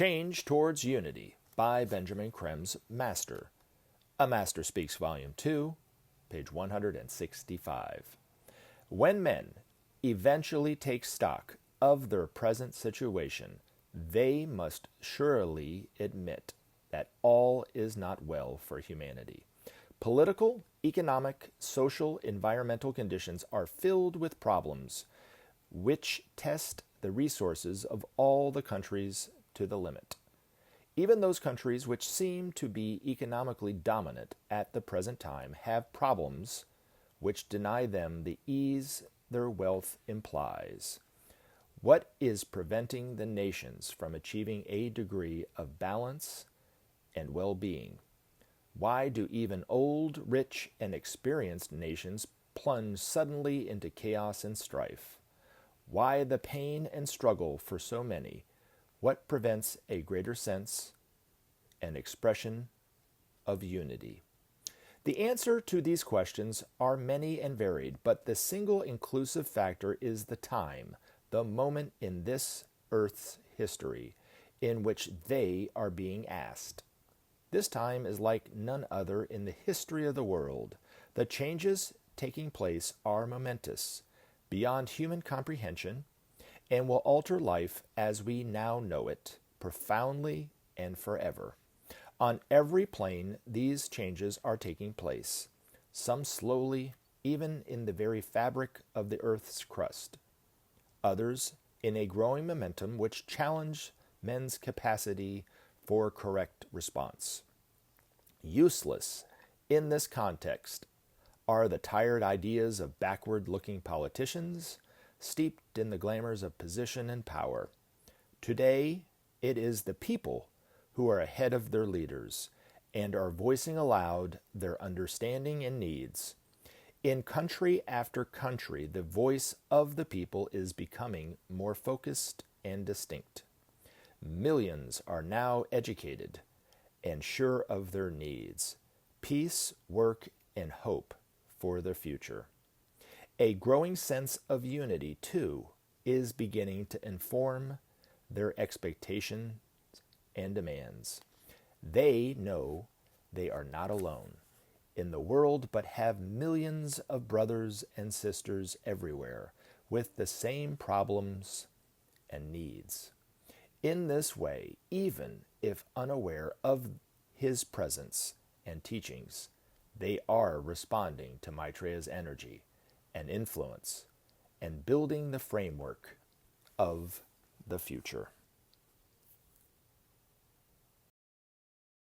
Change Towards Unity by Benjamin Krem's Master. A Master Speaks, Volume 2, page 165. When men eventually take stock of their present situation, they must surely admit that all is not well for humanity. Political, economic, social, environmental conditions are filled with problems which test the resources of all the countries to the limit. Even those countries which seem to be economically dominant at the present time have problems which deny them the ease their wealth implies. What is preventing the nations from achieving a degree of balance and well-being? Why do even old, rich, and experienced nations plunge suddenly into chaos and strife? Why the pain and struggle for so many? What prevents a greater sense and expression of unity? The answer to these questions are many and varied, but the single inclusive factor is the time, the moment in this earth's history in which they are being asked. This time is like none other in the history of the world. The changes taking place are momentous, beyond human comprehension, and will alter life as we now know it, profoundly and forever. On every plane, these changes are taking place, some slowly, even in the very fabric of the earth's crust, others in a growing momentum which challenge men's capacity for correct response. Useless in this context are the tired ideas of backward-looking politicians, steeped in the glamours of position and power. Today, it is the people who are ahead of their leaders and are voicing aloud their understanding and needs. In country after country, the voice of the people is becoming more focused and distinct. Millions are now educated and sure of their needs, peace, work, and hope for the future. A growing sense of unity, too, is beginning to inform their expectations and demands. They know they are not alone in the world, but have millions of brothers and sisters everywhere with the same problems and needs. In this way, even if unaware of his presence and teachings, they are responding to Maitreya's energy and influence and building the framework of the future.